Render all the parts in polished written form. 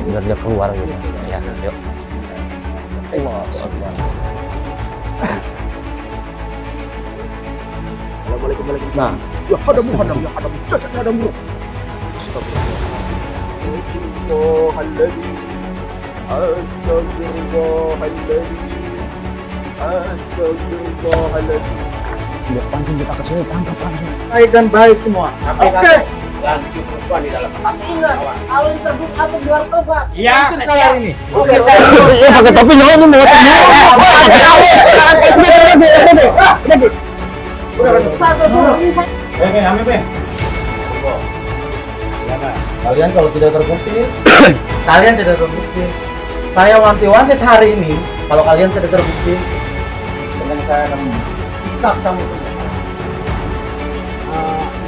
biar dia keluar gitu. Ya, yuk. Allah Akbar. Nah, Ya hadamu, ya hadamu, jasad hadamu. Astagfirullahaladzim. dia langsung kita ke sini, tangkap langsung. Baik dan baik semua. Oke. Dan perempuan di dalam. Tapi ingat, kalau disebut apa gelar tobat. Iya, saya ini. Oke, Iya pakai topi jangan nih mau Satu dulu, ini saya Oke, kami Be. Kalian kalau tidak terbukti, kalian tidak terbukti. Saya wanti-wanti sehari ini, kalau kalian tidak terbukti, dengan saya akan ikat kamu semua.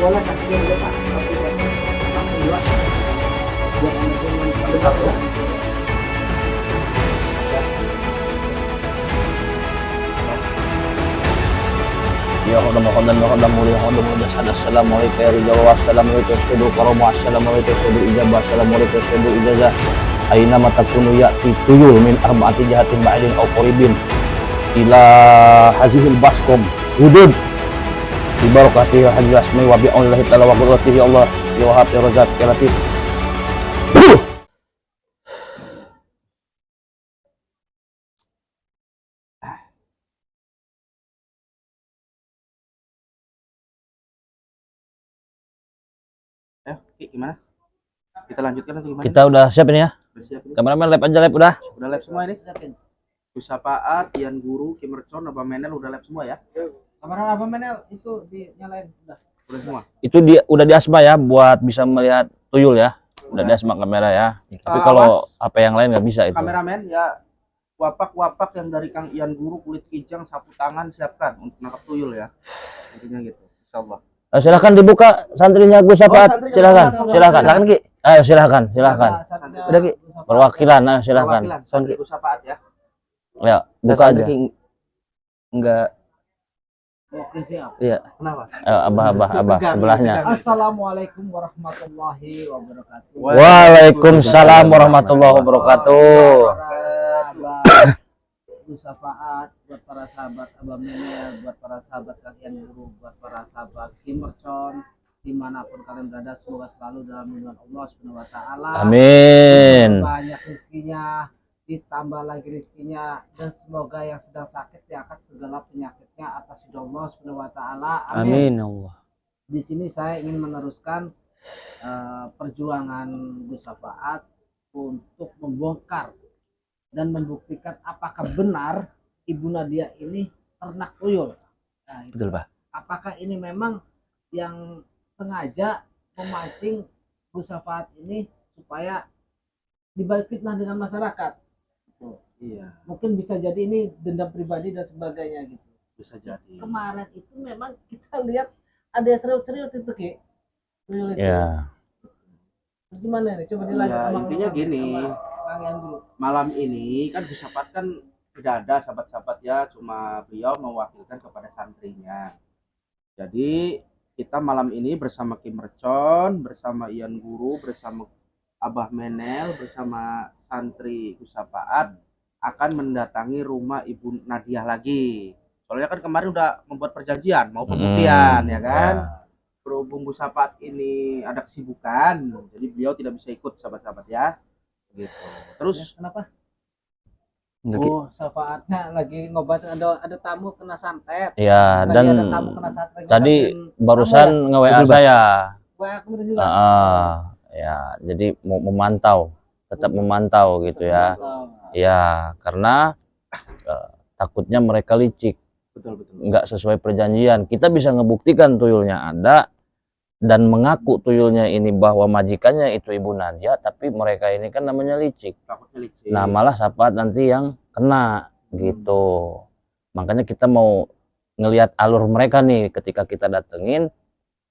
boleh kasih dulu Pak. Tapi dua. Biar anak satu. Ya Allah dan mulia assalamualaikum ya rijal wa assalamualaikum syudu karomu assalamualaikum syudu ijabah assalamualaikum syudu ijazah aina matakunu ya'ti tuyul min arba'ati jahatin ba'idin aw qoribin ila hazihil baskom hudud bibarakatihi hadil asmi wa bi'aulillahi ta'ala wa qudratihi Allah ya wahab ya razak ya latif. Gimana? Kita lanjutkan atau gimana? Kita udah siap ini ya, Udah siap ini? kameramen live aja live udah. Udah live semua ini? Pusapaat, Tian Guru, Kim Mercon, Abang Menel udah live semua ya? Kamera Abang Menel itu dinyalain udah. Udah semua? Itu dia udah di asma ya buat bisa melihat tuyul ya, udah di asma kamera ya. Tapi kalau apa yang lain nggak bisa itu. Kameramen ya, wapak-wapak yang dari Kang Ian Guru, kulit kijang, sapu tangan siapkan untuk nangkap tuyul ya. Intinya gitu, insyaallah. Silakan dibuka santrinya Gus Sapaat. Silakan, silakan. Silakan Ki. Ayo silakan, silakan. Udah Ki. Perwakilan, ayo silakan. Santri Pusapaat ya. Ya, buka aja. Enggak. Oke siap. Iya. Kenapa? Ayo abah sebelahnya. Assalamualaikum warahmatullahi wabarakatuh. Waalaikumsalam warahmatullahi wabarakatuh. Syafaat buat para sahabat Abang Menel, buat para sahabat kalian guru, buat para sahabat Kim Mercon, dimanapun kalian berada, semoga selalu dalam lindungan Allah Subhanahu Wa Taala. Amin. Banyak rezekinya, ditambah lagi rezekinya, dan semoga yang sedang sakit diangkat segala penyakitnya atas ridho Allah Subhanahu Wa Taala. Amin ya Allah. Di sini saya ingin meneruskan perjuangan Gus Syafaat untuk membongkar dan membuktikan apakah benar Ibu Nadia ini ternak tuyul. Nah, Betul, Pak. apakah ini memang yang sengaja memancing Gus Syafaat ini supaya dibalik fitnah dengan masyarakat? Iya, Mungkin bisa jadi ini dendam pribadi dan sebagainya gitu. bisa jadi. Kemarin itu memang kita lihat ada yang serius-serius itu Ki. Tuyul itu. Ya. Gimana nih? Coba dilanjut. Ya, intinya gini. Kalian dulu. Malam ini kan Pusapaat kan tidak ada sahabat-sahabat ya, cuma beliau mewakilkan kepada santrinya. Jadi kita malam ini bersama Kim Mercon, bersama Ian Guru, bersama Abah Menel, bersama santri Pusapaat akan mendatangi rumah Ibu Nadia lagi. Soalnya kan kemarin udah membuat perjanjian mau pembuktian ya kan. Berhubung Pusapaat ini ada kesibukan, jadi beliau tidak bisa ikut sahabat-sahabat ya. Gitu. Terus Kenapa? Enggak, Ki. Oh, Syafaatnya lagi ngobatin ada tamu kena santet. Ya, Lagi dan ada tamu kena santet. tadi ngobatin barusan tamu nge-WA ya? saya. WA kemudian juga. Ya, jadi mau memantau, tetap memantau gitu ya. Ya, karena takutnya mereka licik, betul. nggak sesuai perjanjian. Kita bisa ngebuktikan tuyulnya ada dan mengaku tuyulnya ini bahwa majikannya itu Ibu Nadia, tapi mereka ini kan namanya licik. Takutnya licik. Nah, malah Syafaat nanti yang kena gitu. Makanya kita mau ngelihat alur mereka nih ketika kita datengin,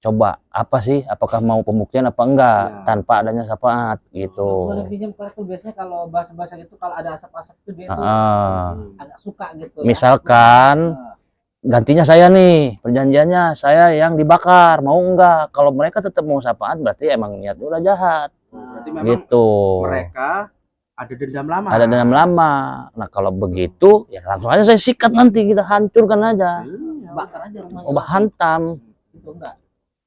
coba apa sih, apakah mau pembuktian apa enggak Ya. tanpa adanya Syafaat gitu. Boleh pinjam kartu, biasanya kalau bahasa-bahasa gitu kalau ada asap-asap itu dia tuh agak suka gitu. Misalkan gantinya saya nih, perjanjiannya saya yang dibakar, mau enggak? Kalau mereka tetap mau Syafaat berarti emang niatnya udah jahat. Berarti memang gitu. mereka ada dendam lama. Ada dendam lama. Nah kalau begitu ya langsung aja saya sikat, nanti kita hancurkan aja. Bakar aja rumahnya. Obat hantam Itu enggak.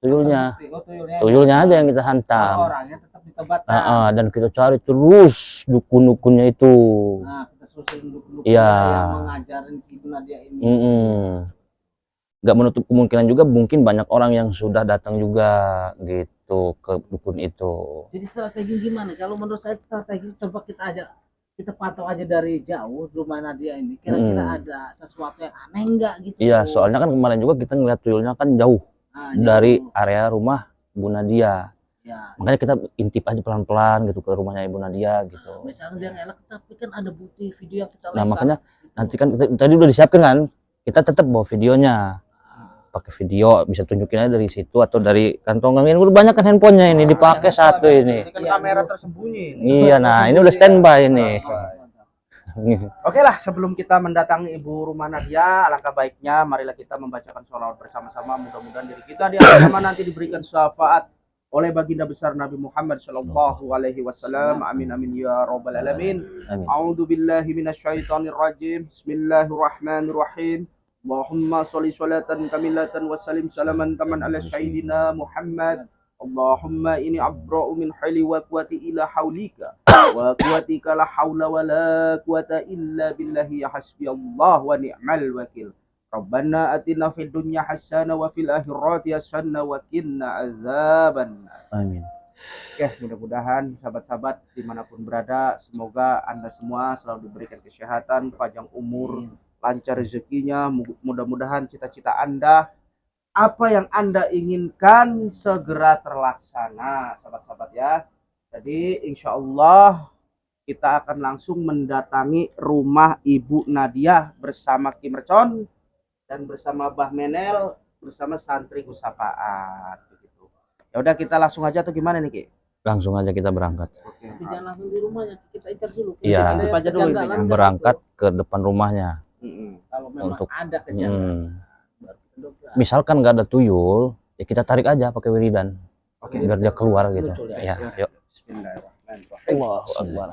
tuyulnya. Oh, Tuyulnya aja yang kita hantam. Orangnya tetap ditebatkan. Dan kita cari terus dukun-dukunnya itu. Nah, kita susulin dukun-dukun Iya. yang mengajarin si Ibu Nadia ini. Nggak menutup kemungkinan juga mungkin banyak orang yang sudah datang juga gitu ke dukun itu. Jadi strategi gimana? Kalau menurut saya strategi coba kita pantau aja dari jauh rumah Nadia ini. Kira-kira ada sesuatu yang aneh enggak gitu? Iya, soalnya kan kemarin juga kita ngeliat tuyulnya kan jauh dari area rumah Bu Nadia. Ya. Makanya kita intip aja pelan-pelan gitu ke rumahnya Ibu Nadia gitu. Misalnya dia ngelak, tapi kan ada bukti video yang kita Nah, lihat. makanya nanti kan tadi udah disiapkan kan, kita tetap bawa videonya. Pakai video bisa tunjukin aja dari situ atau dari kantongan ini. Udah banyak kan handphonenya ini dipakai satu ini. Ini kan kamera tersembunyi. Iya, nah ini udah standby ini. Oke lah, sebelum kita mendatangi Ibu Rumah Nadia, alangkah baiknya marilah kita membacakan sholawat bersama-sama. Mudah-mudahan diri kita di akhir zaman nanti diberikan syafaat oleh baginda besar Nabi Muhammad sallallahu alaihi wasallam. Amin amin ya rabbal alamin. A'udzu billahi minasyaitonir rajim. Bismillahirrahmanirrahim. Allahumma sholli sholatan kamilatan wa salim salaman taman ala sayyidina Muhammad. Allahumma ini abra'u min hali wa quwati ila haulika wa quwatika la haula wa la quwata illa billahi ya hasbi Allah wa ni'mal wakil. Rabbana atina fid dunya hasanah wa fil akhirati hasanah wa qina azaban. Amin. Oke, mudah-mudahan sahabat-sahabat dimanapun berada, semoga Anda semua selalu diberikan kesehatan, panjang umur, lancar rezekinya. Mudah-mudahan cita-cita Anda, apa yang Anda inginkan segera terlaksana, sahabat-sahabat ya. Jadi insya Allah kita akan langsung mendatangi rumah Ibu Nadia bersama Ki Mercon dan bersama Bah Menel bersama santri Gusapaat. Begitu. Ya udah kita langsung aja atau gimana nih Ki? Langsung aja kita berangkat. Oke. Tapi jangan langsung di rumahnya, kita incar dulu. Iya. Intip aja dulu Kejanggalan intinya. Berangkat ke depan rumahnya. Kalau memang Untuk- ada kejanggalan. Misalkan nggak ada tuyul, ya kita tarik aja pakai wiridan. Oke. Biar dia keluar gitu. Muncul Ya, ya. yuk. Bismillahirrahmanirrahim. Allahu Akbar.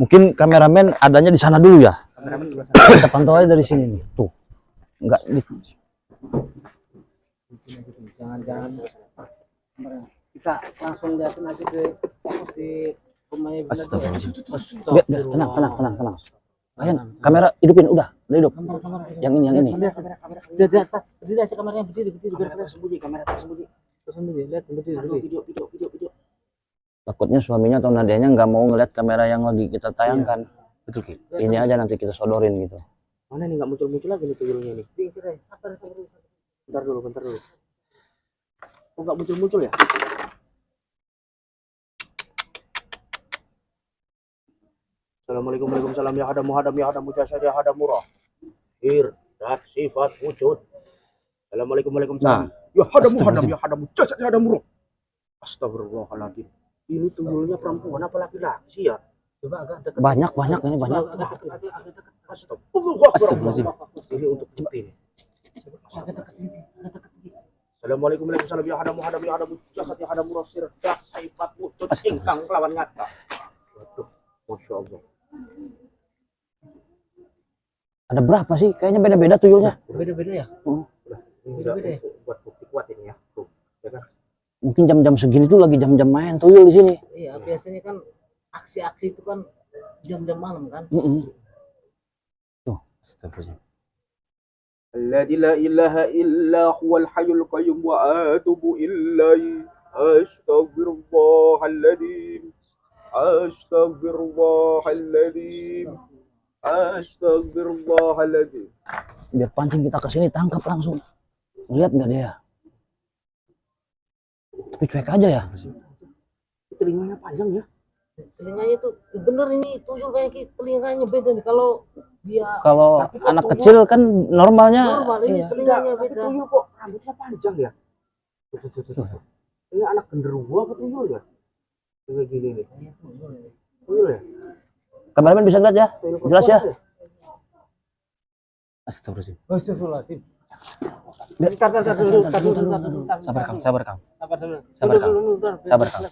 Mungkin kameramen adanya di sana dulu ya. Kameramen di belakang. Kita pantau aja dari sini nih. Tuh. Enggak di Jangan-jangan kita langsung lihatin aja di rumahnya Ibu Nadia. Astagfirullahaladzim. Biar, tenang. Kalian kamera hidupin, udah hidup. Yang ini. Di atas, berdiri aja kameranya, berdiri. Biar tersembunyi, kamera tersembunyi. Lihat, berdiri. Video. Takutnya suaminya atau Nadianya nggak mau ngeliat kamera yang lagi kita tayangkan. Betul Ki. Ini aja nanti kita sodorin gitu. Mana nih nggak muncul-muncul lagi nih tuyulnya nih. Diincar aja. Sabar. Bentar dulu. Oh nggak muncul-muncul ya? Assalamualaikum waalaikumsalam ya hadamu jasad ya hadamu roh. Dat sifat wujud. Assalamualaikum waalaikumsalam. Ya hadamu jasad ya hadamu roh. Astagfirullahaladzim. Ini tuyulnya perempuan apa laki-laki sih ya? Coba agak dekat. Banyak ini banyak. Astagfirullahaladzim. Ini untuk bukti. Assalamualaikum waalaikumsalam ya hadamu jasad ya hadamu roh sirdak sifat wujud ingkang kelawan nyata. Waduh, masya Allah. Ada berapa sih? Kayaknya beda-beda tuyulnya. Beda-beda ya? Beda-beda ya? Buat bukti kuat ini ya. Tuh, ya kan? Mungkin jam-jam segini tuh lagi jam-jam main tuyul di sini. Iya, biasanya kan aksi-aksi itu kan jam-jam malam kan. Tuh, astagfirullah. Alladzi la ilaha illa huwal hayyul qayyum wa atubu ilaihi. Astaghfirullahaladzim. Astagfirullahaladzim. Biar pancing kita ke sini tangkap langsung. Lihat nggak dia? Tapi cuek aja ya. Telinganya panjang ya. Telinganya tuh bener ini tuyul kayak telinganya beda nih. Kalau dia Kalau Tapi kok anak tuyul- kecil kan normalnya normal ini iya. telinganya Tapi beda. tuyul kok rambutnya panjang ya. Tuh. Ini anak genderuwo apa tuyul ya? Kayak gini nih. Kameramen bisa lihat ya? Jelas ya? Astagfirullahaladzim. Astagfirullahaladzim. Sabar Kang, sabar Kang. Sabar dulu. Sabar Kang. Sabar Kang.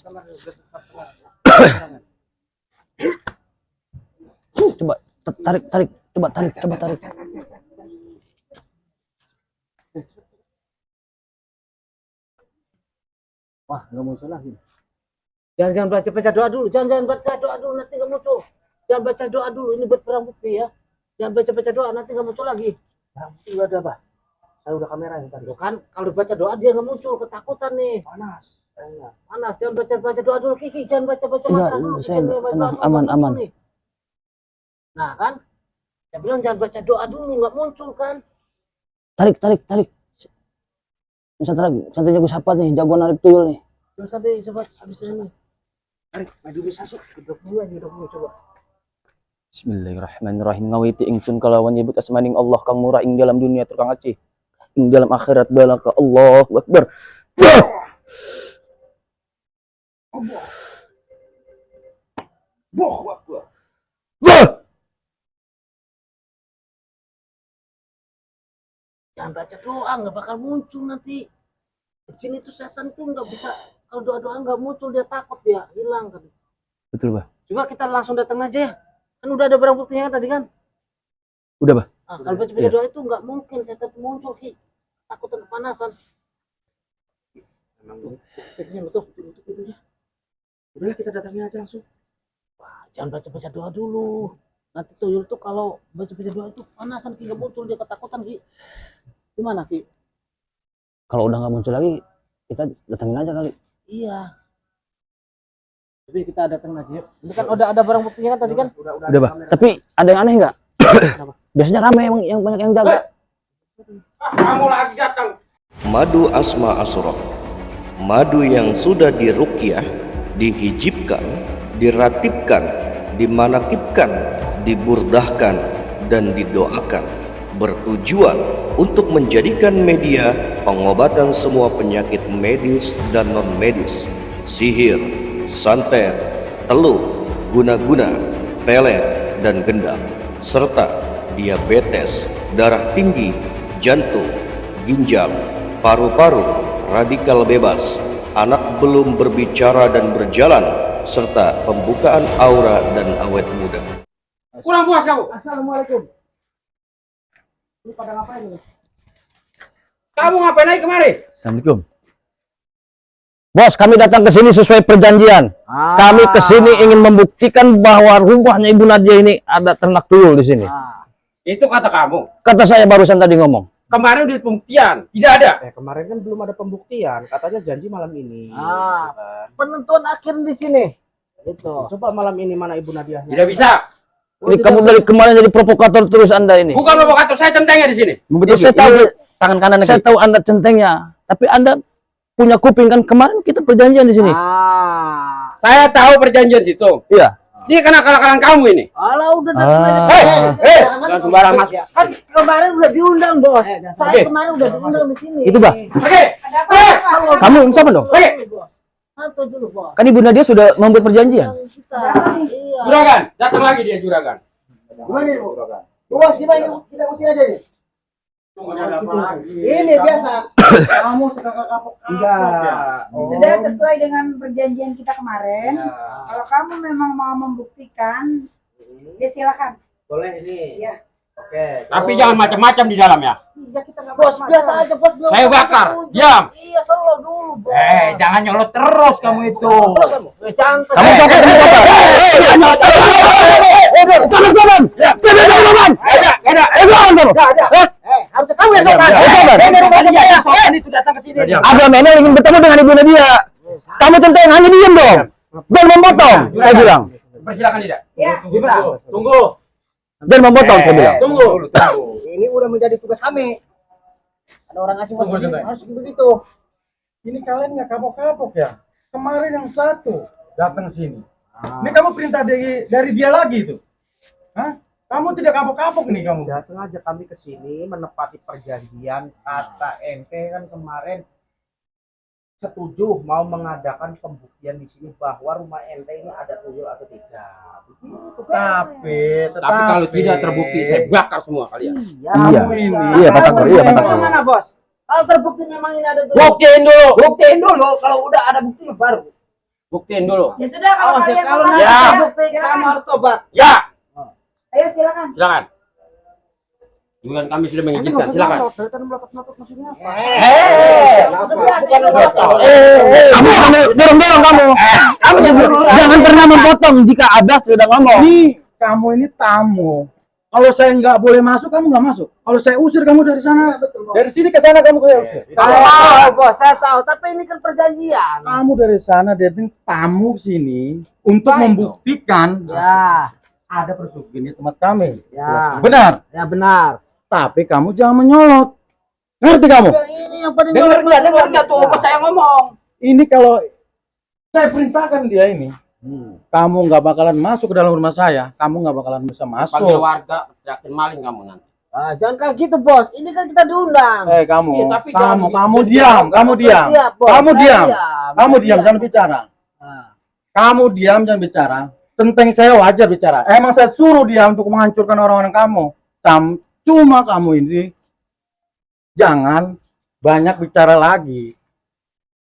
Coba tarik, tarik, coba tarik, coba tarik. Wah, nggak muncul lagi. Jangan baca doa dulu. Jangan baca doa dulu, nanti nggak muncul. Jangan baca doa dulu. Ini buat perang bukti ya. Jangan baca doa, nanti nggak muncul lagi. Perang bukti nggak ada apa? Saya udah kamera nih tadi. Kan kalau baca doa dia nggak muncul, ketakutan nih. Panas. Panas. Jangan baca doa dulu, Kiki. Jangan baca Enggak, dulu. saya Kita enggak, baca tenang, doa dulu, aman, nggak aman. muncul nih. Nah kan, saya bilang jangan baca doa dulu, nggak muncul kan? Tarik, tarik, tarik. Santrinya gue sapa nih, jagoan narik tuyul nih. Coba santai, coba habis ini. Tarik, maju bisa masuk. Gedok dulu aja, gedok dulu coba. Bismillahirrahmanirrahim. Ngawiti ingsun kalawan nyebut asmaning Allah kang murah ing dalam dunia tukang acih. Ing dalam akhirat balaka Allahu Akbar. Jangan baca doa, nggak bakal muncul nanti. Jin itu setan tuh nggak bisa, kalau doa-doa nggak muncul dia takut, dia hilang kan. Betul, Bah. Coba kita langsung datang aja ya. Kan udah ada barang buktinya kan tadi kan. Udah, Bah. Nah, kalau baca Iya. doa itu nggak mungkin setan itu muncul, Ki. Takut dan kepanasan. Emang Pintunya tutup pintunya. udahlah kita datangin aja langsung. Wah, jangan baca doa dulu. Nanti tuyul tuh kalau baca doa itu panasan, Ki, nggak muncul dia ketakutan, Ki. Gimana, Ki? Kalau udah nggak muncul lagi, kita datangin aja kali. Iya. Tapi kita datang aja. Ini kan udah ada barang buktinya kan tadi kan? Udah, Bah. Tapi ada yang aneh nggak? Biasanya rame emang yang banyak yang jaga. Kamu lagi datang. Madu Asma Asyura, madu yang sudah diruqyah, dihijibkan, diratibkan, dimanakibkan, diburdahkan, dan didoakan, bertujuan untuk menjadikan media pengobatan semua penyakit medis dan non-medis, sihir, santet, teluh, guna-guna, pelet, dan gendam, serta diabetes, darah tinggi, jantung, ginjal, paru-paru, radikal bebas, anak belum berbicara dan berjalan, serta pembukaan aura dan awet muda. Kurang puas kamu. Assalamualaikum. Ini pada ngapain ini? Kamu ngapain lagi kemari? Assalamualaikum. Bos, kami datang ke sini sesuai perjanjian. Kami ke sini ingin membuktikan bahwa rumahnya Ibu Nadia ini ada ternak tuyul di sini. Itu kata kamu. Kata saya barusan tadi ngomong. Kemarin udah pembuktian, tidak ada. Kemarin kan belum ada pembuktian, katanya janji malam ini. Penentuan akhir di sini. Itu. Coba malam ini mana Ibu Nadia? Tidak bisa. Ini kamu dari kemarin jadi provokator terus Anda ini. Bukan provokator, saya centengnya di sini. Ya, saya tahu tangan kanan saya tahu Anda centengnya, tapi Anda punya kuping kan, kemarin kita perjanjian di sini. Saya tahu perjanjian situ. Iya. Ini kena kalahkan kamu ini. Alah udah datang aja. Jangan sembarang mas. Kan kemarin udah diundang, Bos. Saya kemarin udah diundang di sini. Itu, Bah. Oke. Kamu siapa dong? Santai dulu, Bos. Kan Ibu Nadia sudah membuat perjanjian. Iya. Juragan, datang lagi dia juragan. Gimana nih, Bu? Bos, gimana kita usir aja nih? Tunggu ada apa lagi? Ini biasa. Kamu tukang kapok. Enggak. Sudah sesuai dengan perjanjian kita kemarin. Kalau kamu memang mau membuktikan, ya silakan. Boleh ini. Iya. Oke. Tapi jangan macam-macam di dalam ya. Iya kita nggak Bos, macam-macam. biasa aja, Bos. Saya bakar. Diam. Iya, selalu dulu, Bos. Jangan nyolot terus kamu itu. Jangan. Kamu siapa? Kamu siapa? Jangan sopan. Saya bilang sopan. Ada. Sopan kamu. Harusnya kamu yang sopan. Sopan. Saya dari rumah saya. Sopan itu datang ke sini. Abraham ini ingin bertemu dengan Ibu Nadia. Kamu centeng, hanya diam dong. Jangan memotong, saya bilang. Persilakan tidak. Ya. Tunggu. Jangan memotong, saya bilang. Tunggu. Ini udah menjadi tugas kami. Ada orang asing masuk sini, harus begitu. Ini kalian nggak kapok-kapok ya? Kemarin yang satu datang sini. Ini kamu perintah dari dia lagi itu. Hah? Kamu tidak kapok-kapok nih kamu. Tidak sengaja kami ke sini menepati perjanjian kata ente kan kemarin setuju mau mengadakan pembuktian di sini bahwa rumah ente ini ada tuyul atau tidak. Begitu kan? Tapi kalau tidak terbukti saya bakar semua kalian. Iya. ini. Iya, Pak Takor. Iya, Pak Takor. Gimana bos? Kalau terbukti memang ini ada tuyul. Buktiin dulu. Kalau udah ada bukti baru. Buktiin dulu. Ya sudah kalau Awas ya, kalian kalau mau nanti kasih terbukti kamu harus tobat. Ya, ayo silakan. silakan. Bukan kami sudah mengizinkan, silakan. Dorong kamu. Jangan pernah memotong jika Abah sudah ngomong. Kamu ini tamu. Kalau saya nggak boleh masuk, kamu nggak masuk. Kalau saya usir kamu dari sana, dari sini ke sana kamu saya usir. Saya tahu bos, saya tahu. Tapi ini kan perjanjian. Kamu dari sana datang tamu sini untuk membuktikan Ya, ada persugihan di tempat kami. ya, Benar. ya benar. Tapi kamu jangan menyolot. Ngerti kamu? Ini yang paling Dengar nggak tuh apa saya ngomong? Ini kalau saya perintahkan dia ini, kamu nggak bakalan masuk ke dalam rumah saya. Kamu nggak bakalan bisa Panggil masuk. warga, yakin maling kamu nanti. Ah, jangan kayak gitu bos. Ini kan kita diundang. Kamu, Iya, tapi kamu jangan- diam, kamu diam, Siap, bos. kamu Saya diam, kamu Saya diam, jangan bicara. Ah. Kamu diam, jangan bicara. Tentang saya wajar bicara. Emang saya suruh dia untuk menghancurkan orang-orang kamu. Cuma kamu ini jangan banyak bicara lagi.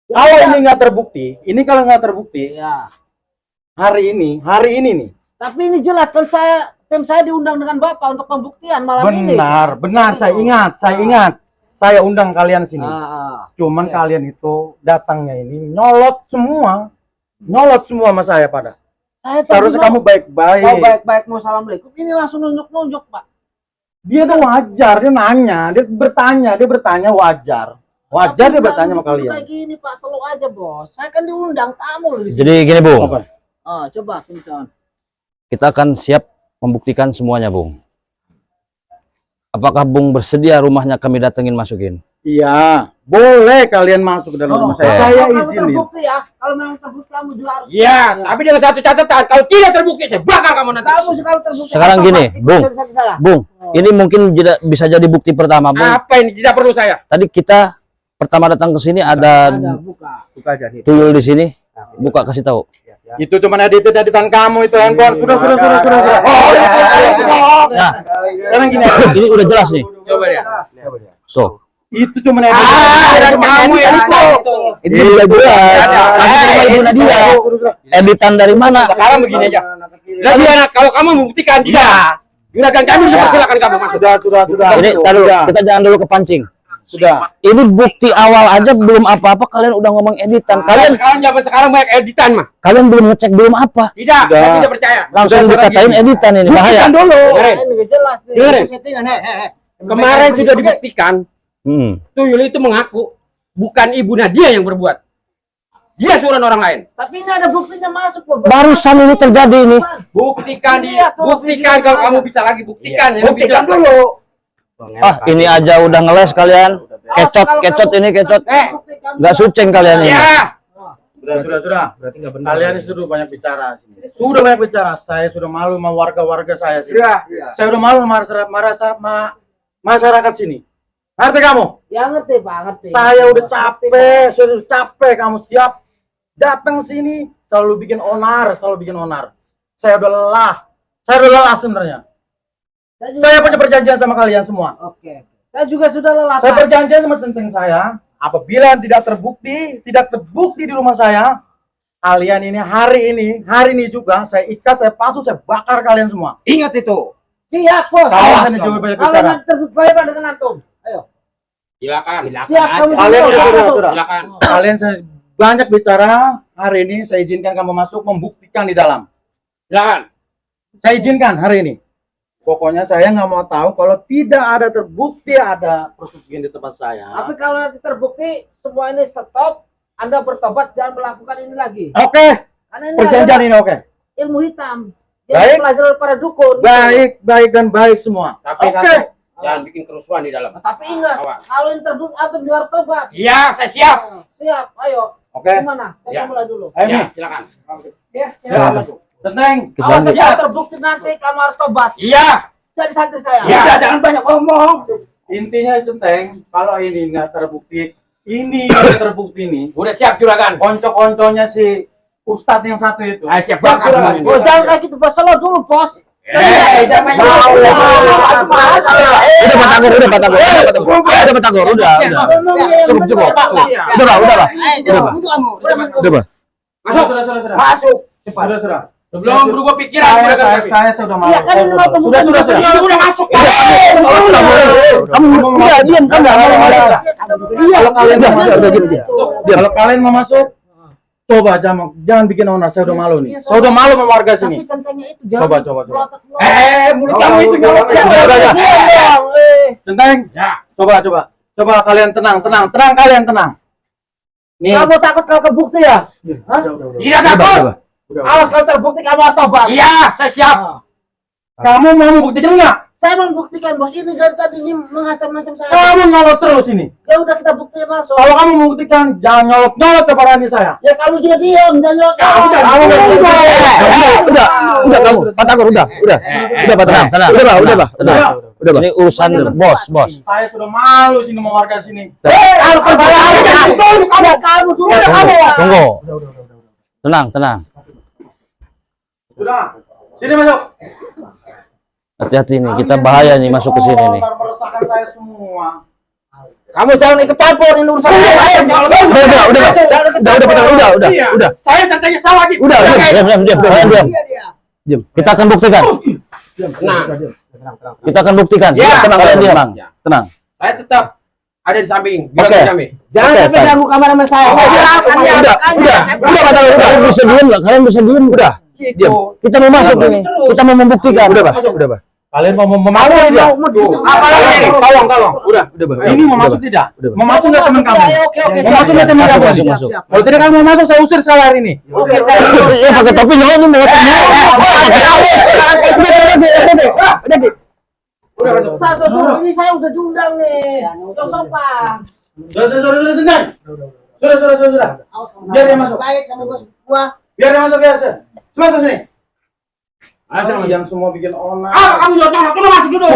Kalau ini nggak terbukti, kalau nggak terbukti, Ya. hari ini nih. Tapi ini jelas kan tim saya diundang dengan Bapak untuk pembuktian malam ini. Benar, saya ingat. Saya undang kalian sini. Cuman Iya. kalian itu datangnya ini nyolot semua sama saya pada. Saya Seharusnya kamu baik-baik. mau baik-baik mau assalamualaikum. Ini langsung nunjuk-nunjuk Pak. Dia tuh wajar, dia nanya, dia bertanya wajar. Wajar dia bertanya sama kalian. Kayak gini Pak, selalu aja bos. Saya kan diundang tamu loh di sini. Jadi gini, Bung. Apa? Coba Vincent. Kita akan siap membuktikan semuanya, Bung. Apakah Bung bersedia rumahnya kami datengin masukin? Iya, boleh kalian masuk ke dalam rumah saya. Saya Kalau memang izinin. terbukti ya, kalau memang terbukti kamu juga harus. Iya, tapi dengan satu catatan, kalau tidak terbukti saya bakar kamu nanti. Kamu sekali terbukti. Sekarang Apa, gini, Pak? Ikut Bung. saksi saya. Bung, ini mungkin bisa jadi bukti pertama, Bung. Apa ini tidak perlu saya? Tadi kita pertama datang ke sini ada Ada buka. Buka aja nih. tuyul di sini. Buka, kasih tahu. Itu cuma editan kamu itu handphone. Sudah. Oh, itu bohong. Nah, Sekarang gini. ini udah jelas nih. Coba ya. Tuh. Itu cuma editan. Dari kamu ya itu. Itu udah jelas. Kasih sama Ibu Nadia. Editan dari mana? Sekarang begini aja. Jadi anak, kalau kamu membuktikan dia, juragan kami juga silakan kamu masuk. Sudah. Ini taruh, kita jangan dulu kepancing. Sudah. Ini bukti awal aja belum apa-apa kalian udah ngomong editan. Kalian Sekarang banyak editan mah. kalian belum ngecek belum apa. Tidak, Sudah. saya tidak percaya. Langsung dikatain editan ini bahaya. Buktikan dulu. Ini nggak jelas nih. Dengerin. Settingan, Kemarin sudah dibuktikan, Hmm. tuyul itu mengaku bukan ibu Nadia yang berbuat. Dia suruhan orang lain. Tapi ini ada buktinya masuk loh. Barusan ini terjadi ini. Buktikan Iya, tuh, buktikan videonya kalau ada. kamu bisa lagi buktikan. Iya. Yang lebih Buktikan jelas. dulu. Ah, ini aja udah ngeles kalian. Kecot ini kecot. Nggak suceng kalian ini. Ya, Sudah. Berarti nggak benar. Kalian sudah banyak bicara. Sudah banyak bicara. Saya sudah malu sama warga-warga saya sini. Saya udah malu sama masyarakat sini. Ngerti kamu? Ya ngerti Pak, ngerti. Saya udah capek kamu siap datang sini selalu bikin onar. Saya udah lelah sebenarnya. Saya punya perjanjian sama kalian semua. Oke. Saya juga sudah lelah. Saya Pak. perjanjian sama tentang saya, apabila tidak terbukti di rumah saya, kalian ini hari ini juga saya ikat, saya pasung, saya bakar kalian semua. ingat itu. Siap bos. Kalian ini juga banyak Kalau bicara. nanti terbukti bagaimana dengan antum? Ayo. Silakan. Siap kamu. Kalian masuk. sudah. Silakan. Kalian saya banyak bicara. Hari ini saya izinkan kamu masuk membuktikan di dalam. Silakan. Saya izinkan hari ini. Pokoknya saya nggak mau tahu kalau tidak ada terbukti ada persugihan di tempat saya. Tapi kalau nanti terbukti semua ini stop, Anda bertobat jangan melakukan ini lagi. Oke, Karena ini perjanjian adalah ini oke. ilmu hitam. Baik. Yang pelajaran para dukun. Baik dan baik semua. Tapi Oke. jangan bikin kerusuhan di dalam. Tapi ingat, Awas. kalau ini terbukti antum juga harus tobat. Iya, saya siap. Siap, ayo. Oke. Gimana? Kita Ya. mulai dulu. Ayo, Ya, Mi. silakan. Ya, Ya. siap. Tenteng. Awas saja terbukti nanti kamu harus tobat. Iya. Jadi santri saya. Iya, jangan banyak ngomong. Intinya Tenteng, kalau ini nggak terbukti, Ini yang terbukti nih. Udah siap juragan. Konco-konconya si Ustadz yang satu itu. Ayo siap Siap, bakar juragan. ini. Oh, jangan kayak gitu, bos. Selo dulu, bos. Jangan Udah Batagor, udah Batagor. Udah Batagor, udah. Cukup. Udah, Pak. Udah, Pak. Masuk. Sudah. Masuk. Sudah. Sebelum berubah pikiran juragan kami. Saya sudah mau. Iya, kan ini mau pembukaan. Udah masuk. Kamu udah diam, kamu enggak mau masuk. Kalau kalian mau masuk, Diam. kalau kalian mau masuk, coba jangan bikin onar. Saya udah malu nih. Saya udah malu sama warga sini. Tapi centengnya itu Coba. Mulut kamu itu nyolot. Centeng. Ya. Coba kalian tenang kalian tenang. Nih. Kamu takut kalau kebukti ya? Hah? Tidak takut. Awas kalau terbukti kamu tobat. Iya, saya siap. Kamu mau membuktikan nggak? Saya membuktikan, bos. Ini dari tadi ini mengancam-ancam saya. Kamu nyolot terus ini. Ya udah kita buktiin langsung. Kalau kamu membuktikan, jangan nyolot kepada ini saya. Ya kamu juga diam, jangan nyolot. Udah kamu. Batagor, udah. Udah, Pak, tenang. Udah, Pak. Ini urusan bos. Saya sudah malu sini sama warga sini. Kamu Tunggu. Tenang. Sudah. Sini masuk. Hati-hati nih, kita bahaya nih masuk ke sini nih. Meresahkan saya semua. Kamu jangan ikut campur ini urusan Udah. Saya tantanya salah lagi. Udah. Diam. Kita akan buktikan. Kita akan buktikan. Ya. Tenang, kalian diam. Tenang. Saya tetap ada di samping Oke. juragan kami. Jangan Oke, sampai baik. ganggu kameramen saya. Saya jelaskan ya. Udah, Batagor, udah. Kalian bisa diam nggak? Kalian bisa diam, udah. Diam. Kita mau masuk ini. Kita mau membuktikan. Udah, Pak. Kalian mau memalu tidak? Apa lagi? Tolong. Udah, Pak. Ini mau masuk tidak? Mau masuk nggak teman kamu? Oke. Mau masuk nggak teman kamu? Masuk. Kalau tidak kamu mau masuk, saya usir saya hari ini. Oke, saya Pakai topi nyolot nih mau. satu dulu. Ini saya udah diundang nih. Udah sopan. Sudah, tenang. Sudah. Biar dia masuk. Baik sama bos gua. Biar dia masuk. Masuk sini. Ayo, Yang semua bikin onar. kamu jangan masuk dulu.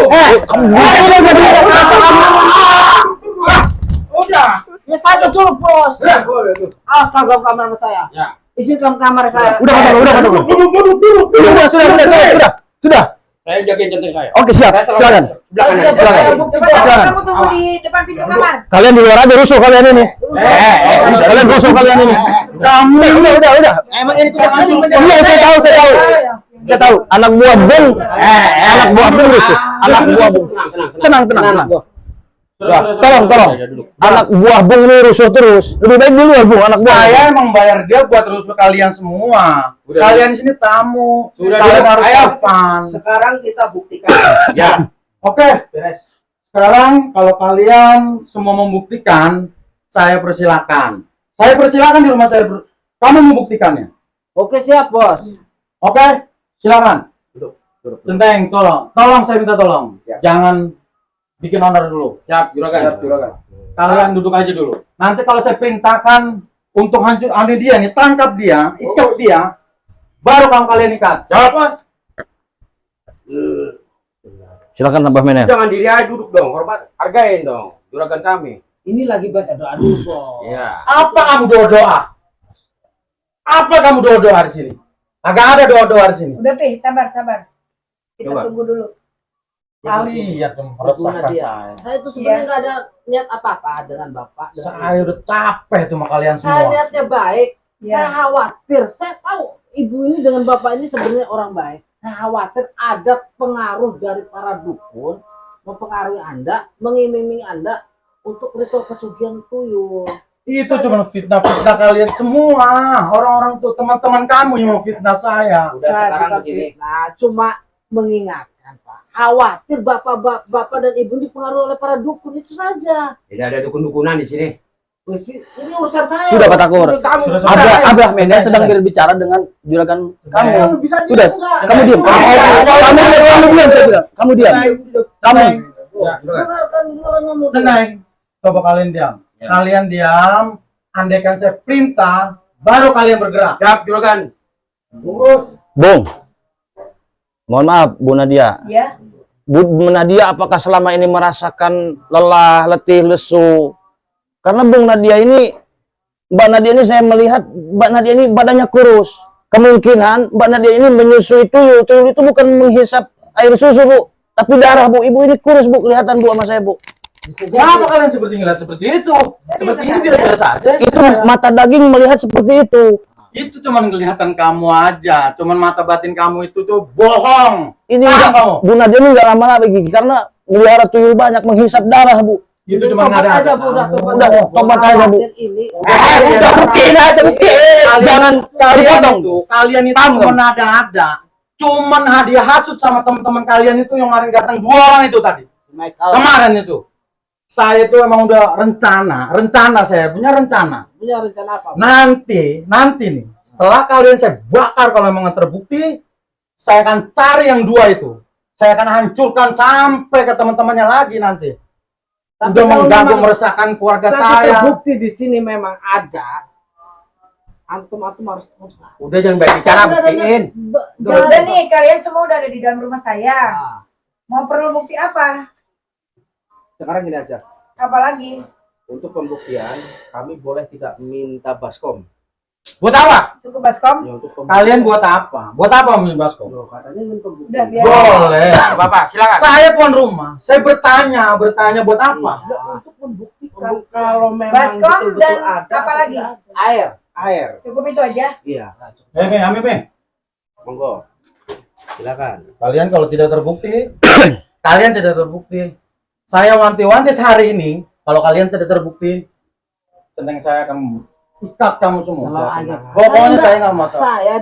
Udah. Ya satu dulu, bos. Awas kalau ganggu kameramen saya. Ya. Izinkan kamar saya. Udah. Sudah. Saya jagain jantung saya. Oke, siap. Silakan. Belakang aja. Silakan. Kamu tunggu di depan pintu kamar. Kalian di luar aja rusuh kalian ini. Kalian rusuh kalian ini. Kamu udah. Emang ini tugas kamu. Iya, saya tahu. Anak buah bung. Anak buah bung rusuh. Anak buah bung. Tenang. Tolong. Anak buah bung ini rusuh terus. Lebih baik di luar bung, anak buah. Saya emang bayar dia buat rusuh kalian semua. Kalian di sini tamu. Sudah, Kalian harus ayo. sopan. Sekarang kita buktikan. Ya. Oke. Beres. Sekarang kalau kalian semua membuktikan, saya persilakan. Saya persilakan di rumah saya. Kamu membuktikannya. Oke, siap, bos. Oke? Silakan. Centeng, tolong saya minta tolong. Jangan bikin onar dulu. Siap, juragan. Kalian duduk aja dulu. Nanti kalau saya perintahkan untuk hancur dia nih, tangkap dia, ikat dia, baru kalian ikat. Jawab, Bos. Silakan tambah meneh. Jangan diri aja duduk dong, hormat, hargain dong juragan kami. Ini lagi baca doa dulu, bos. Iya. Apa kamu doa-doa? Apa kamu doa-doa di sini? Agak ada doa-doa di sini. Udah, Pi, sabar. Kita Coba. tunggu dulu. Kalian yang meresahkan dia. saya. Saya itu sebenarnya nggak ada niat apa-apa dengan bapak. Saya udah capek tuh sama kalian Saya semua. niatnya baik. Ya. Saya khawatir. Saya tahu ibu ini dengan bapak ini sebenarnya orang baik. Saya khawatir ada pengaruh dari para dukun mempengaruhi Anda, mengiming-imingi Anda untuk ritual pesugihan tuyul. Itu cuma fitnah-fitnah kalian semua. Orang-orang tuh teman-teman kamu yang mau fitnah saya. Udah Saya sekarang bukan begini. fitnah, cuma mengingatkan, Pak. Khawatir bapak dan ibu dipengaruhi oleh para dukun, itu saja. Tidak ada dukun-dukunan di sini. Wes, ini urusan saya. Sudah, Pak Takur. Kamu Abah Menda sedang berbicara dengan juragan kamu. Kamu bisa Sudah. juga. Kamu diam. Kamu diam, saya bilang. Kamu diam. Kamu. Ya, juragan. Dengarkan juragan ngomong. Tenang. Coba kalian diam. Ya. Kalian diam. Andaikan saya perintah, baru kalian bergerak. Siap, juragan. Bung. Mohon maaf, Bu Nadia. Ya. Bu Nadia, apakah selama ini merasakan lelah, letih, lesu Karena Bung Nadia ini, Mbak Nadia ini saya melihat Mbak Nadia ini badannya kurus. Kemungkinan Mbak Nadia ini menyusui tuyul. Tuyul itu bukan menghisap air susu, Bu, tapi darah, Bu. Ibu ini kurus, Bu, kelihatan, Bu, sama saya, Bu. Kenapa kalian seperti ngeliat seperti itu? Seperti ini biasa saja. Itu mata daging melihat seperti itu. Itu cuman kelihatan kamu aja, cuman mata batin kamu itu tuh bohong. Ini Paham enggak, kamu? Bu Nadia ini nggak lama lagi karena melihara tuyul banyak, menghisap darah, Bu. Itu cuma Tobat ada aja, Bu, udah Udah, tobat aja, Bu. Ini Udah, buktiin aja, buktiin. Jangan dipotong. Kalian itu cuma ada. Cuman hadiah hasut sama teman-teman kalian itu yang kemarin datang 2 orang itu tadi. Kemarin itu. Saya itu emang udah rencana saya punya rencana. punya rencana apa? Nanti nih, setelah kalian saya bakar kalau memang terbukti, saya akan cari yang 2 itu. Saya akan hancurkan sampai ke teman-temannya lagi nanti. Tapi Udah kalau mengganggu memang- meresahkan keluarga Tapi saya. terbukti di sini memang ada. Antum harus Udah jangan banyak bicara, buktiin. Udah nih, kalian semua udah ada di dalam rumah saya. Nah, Mau perlu bukti apa? Sekarang gini aja, Apalagi? untuk pembuktian kami boleh tidak minta baskom. Buat apa? Cukup baskom? Ya, untuk pembuktian. Kalian buat apa? Buat apa Mas Basko? Loh, katanya ingin pembuktian. Udah biar. Boleh. Bapak, silakan. Saya tuan rumah. Saya bertanya buat apa? Untuk membuktikan kalau memang Baskom betul-betul dan ada. apa lagi? Air. Cukup itu aja. Iya. Ame. Monggo. Silakan. Kalian kalau tidak terbukti, kalian tidak terbukti. Saya wanti-wanti sehari ini, kalau kalian tidak terbukti, tentang saya akan ikat kamu semua. Selalu aja. Pokoknya saya nggak mau. Saya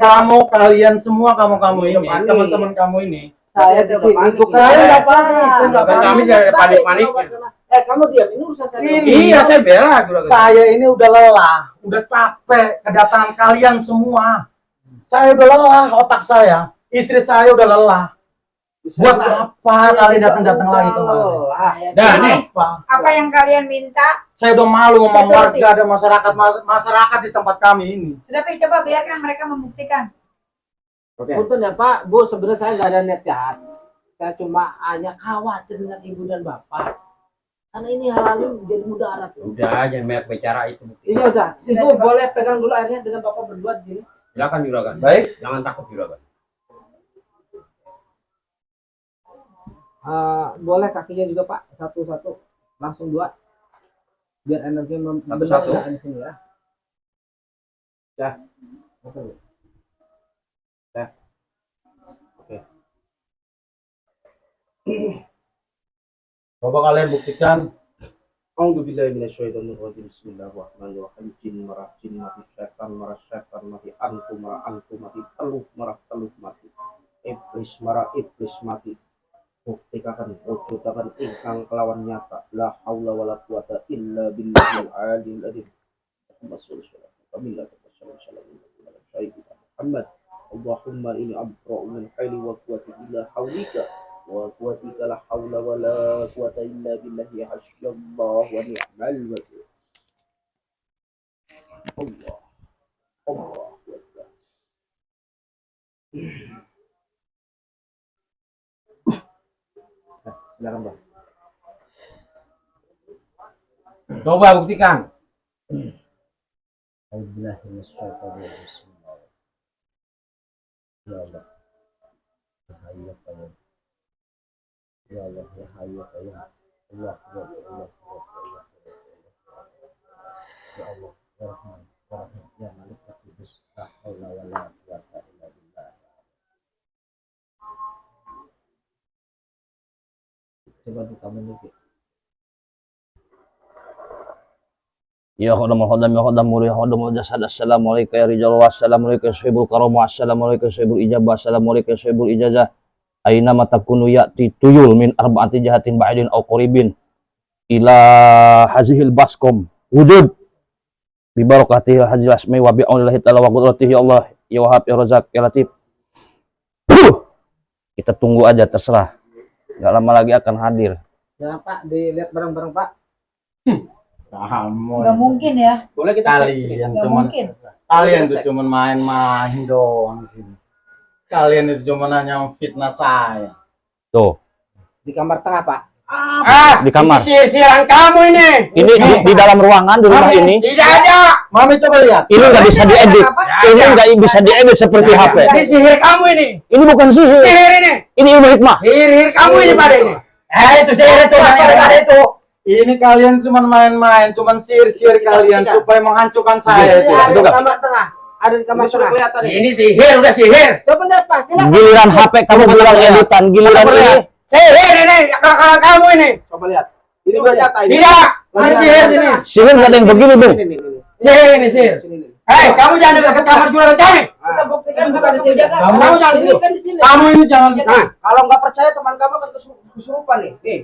Kalian semua, kamu ini, Panik. teman-teman kamu ini. saya di sini Panik. bukan Saya nggak panik, saya nggak Kami panik. jangan ada panik-paniknya. kamu diam, ini urusan saya. Ini. Iya, saya bela, Juragan. Saya ini udah lelah, udah capek kedatangan kalian semua. Saya udah lelah, otak saya, istri saya udah lelah. Buat apa kalian datang-datang lagi kemarin? Dah, nih. Apa? Apa yang kalian minta? Saya udah malu sama Saya turuti. warga dan masyarakat di tempat kami ini. Sudah, Pi, coba biarkan mereka membuktikan. Oke. Punten ya Pak, Bu, sebenarnya saya nggak ada niat jahat. Saya cuma hanya khawatir dengan ibu dan bapak. Karena ini hal-hal ini jadi mudarat. Udah, jangan banyak bicara itu. Ini udah, si Sudah, Bu coba. boleh pegang dulu airnya dengan bapak berdua di sini. Silakan, Juragan. Baik, Jangan takut, Juragan. Boleh kakinya juga Pak, satu-satu, langsung 2, biar energi Satu-satu. benar di sini ya. Ya. Oke, Bu. coba kalian buktikan. A'udzubillahi minasyaitonirrajim. Bismillahirrahmanirrahim. Jin mati, setan mati, antum mati, teluh mati. Iblis mati. Buktikan wujudakan ingkang kelawan nyata. La haula wala quwata illa billahil aliyil azim. Muhammad. Allahumma inni abra'u min haili wa quwwati illa haulika. Wa quwwatika la haula wa la quwwata illa billahi hasbiyallah wa ni'mal wakil. Allah. Silakan, Bang. Coba buktikan. Coba buka menu. Ya khodam khodam ya khodam muri khodam jasad. Assalamualaikum ya rijal, wassalamualaikum syibul karomu, assalamualaikum syibul ijabah, assalamualaikum syibul ijazah. Aina matakunu ya'ti tuyul min arba'ati jahatin ba'idin au qaribin ila hazihil baskom wudud bi barakatihi hajil asmi wa bi'aulillahi ta'ala wa qudratihi. Ya Allah, ya Wahab, ya Razak, ya Latif. Kita tunggu aja, terserah. Nggak lama lagi akan hadir. Ya Pak, dilihat bareng-bareng Pak. Kamu Nggak mungkin ya. Boleh kita cek? kalian Nggak cuman mungkin. kalian tuh cuman main-main doang di sini. Kalian itu cuma hanya fitnah saya. Tuh, Di kamar tengah Pak. Di kamar. Ini sihir-sihiran kamu ini. Ini di dalam ruangan di rumah ini. Tidak ada. Mami coba lihat. Ini nggak bisa diedit. Ini nggak bisa diedit seperti HP. Ini sihir kamu ini. Ini bukan sihir. Sihir ini. Ini ilmu hikmah. Sihir kamu ini pada ini. Itu sihir itu, ada itu. Ini kalian cuma main-main, cuma sihir-sihir kalian supaya menghancurkan saya itu. Ada Betul di nggak? kamar tengah. Ada di kamar tengah. Ini sihir, udah sihir. Coba lihat Pak, silakan. Giliran HP kamu bilang editan, giliran ini. Sihir ini, akal-akalan kamu ini. Coba lihat. Ini udah nyata ini. Tidak. Ada sihir ini. Sihir nggak ada yang begini, Bung. Sihir ini, sihir. Hei, kamu jangan dekat ke kamar juragan kami. Kita buktikan bukan di sini. Kamu jangan di sini. Kan di sini. Kamu ini jangan. Kalau nggak percaya teman kamu akan kesurupan nih. Nih.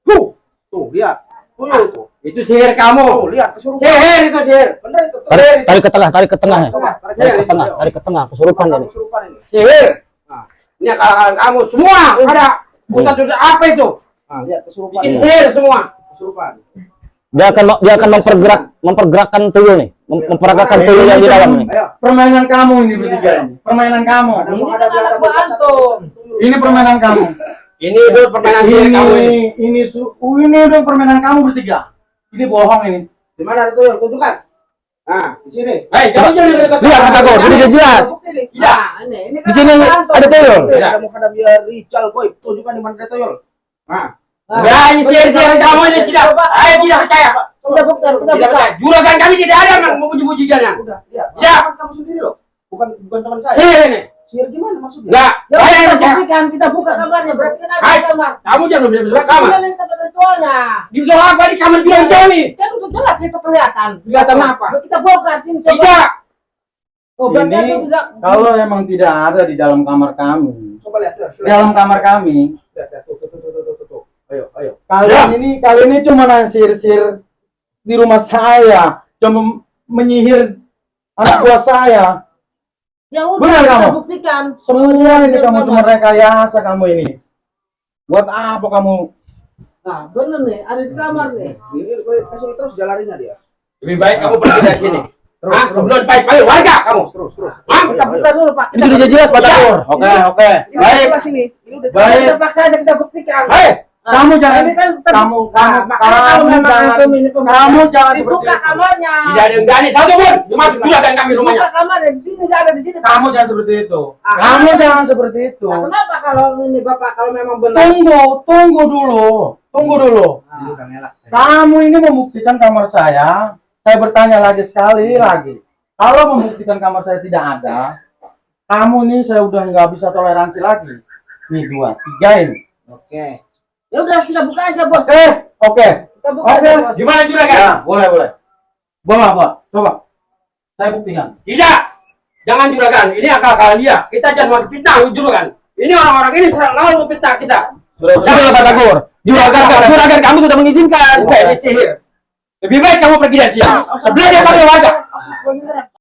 Tuh, lihat. Tuyul tuh. Itu sihir kamu. Tuh, lihat kesurupan. Sihir itu sihir. Bener itu. Tarik ke tengah, tarik ke tengah. Coba, Tarik ke tengah, kesurupan ini. Kesurupan ini. Sihir. Nah. Ini akal-akalan kamu semua ada. Ustaz apa itu? Nah, lihat kesurupan. Bikin sihir semua. Kesurupan. Dia akan mempergerakkan tuyul nih, memperagakan tuyul yang di dalam nih. Ayo. Permainan kamu ini bertiga ini. Permainan kamu. Ini kan anak buah antum. Ini permainan kamu. Ini itu permainan sihir kamu ini. Ini udah permainan kamu bertiga. Ini bohong ini. Di mana itu yang tunjukkan? Nah, di sini. Hei, kamu jangan dekat. Lihat kata gue, ini dia jelas. Tidak. Nah, ini Di sini ada tuyul. Tidak. Ada muka biar Rijal, boy. Tunjukkan di mana ada tuyul. Nah, Ya, ini sihir-sihir kamu ini tidak. Saya tidak percaya. Kita buktikan, kita Tidak percaya. buktikan. Juragan kami tidak ada yang memuji-muji kalian. udah, lihat. Ya. Teman kamu sendiri loh. Bukan teman saya. Sihir ini. Sihir gimana maksudnya? Enggak. Ya Saya yang kita percaya. buktikan, kita buka kamarnya. Berarti kan ada Hai, di kamar. kamu jangan bisa kamar. Kita lihat tempat ritualnya. Di bawah apa di kamar juragan kami? Kan udah jelas itu kelihatan. Kelihatan apa? Kita bongkar sini coba. Tidak. Oh, berarti Ini itu tidak. kalau emang tidak ada di dalam kamar kami. Coba lihat, lihat. Di dalam kamar kami. Lihat, lihat. Tuh. Ayo. Kalian ini cuma sihir-sihir di rumah saya, cuma menyihir anak buah saya. Ya udah, Benar kita kamu? buktikan. Semua ini kamu cuma rekayasa kamu ini. Buat apa kamu? Nah, bener nih, ada di kamar nih. Ini kasih terus jalarinya dia. Lebih baik kamu pergi dari sini. Hah? Sebelum panggil warga kamu. Terus. Hah? Kita buka dulu, Pak. Ini sudah jelas, Pak Takur. Oke. Baik. Jelas ini. Ini udah Baik. Kita paksa aja, kita buktikan. Hei, Kamu jangan. Ini kan Kamu makanya kalau memang jangan. antum ini pembuka, Kamu jangan seperti dibuka itu. kamarnya. tidak ada yang berani satu pun masuk juragan kami rumahnya. Buka kamarnya di sini, nggak ada di sini. Pak. Kamu jangan seperti itu. Ah. Kamu jangan seperti itu. Nah, kenapa kalau ini Bapak kalau memang benar? Tunggu dulu. Kamu ini membuktikan kamar saya. Saya bertanya lagi sekali lagi. Kalau membuktikan kamar saya tidak ada, kamu nih saya udah nggak bisa toleransi lagi. Nih 2, 3 ini. Oke. Ya udah kita buka aja, Bos. Oke. Kita buka Oke. aja, Bos. Gimana juragan? Ya, boleh. Bawa. Coba. Saya buktikan. Tidak. Jangan juragan. Ini akal-akalan dia. Kita jangan mau fitnah juragan. Ini orang-orang ini selalu fitnah kita. Sudah, Pak Takur. Juragan kamu sudah mengizinkan. Bukan ini sihir. Lebih baik kamu pergi dari sini. Sebelum dia panggil warga.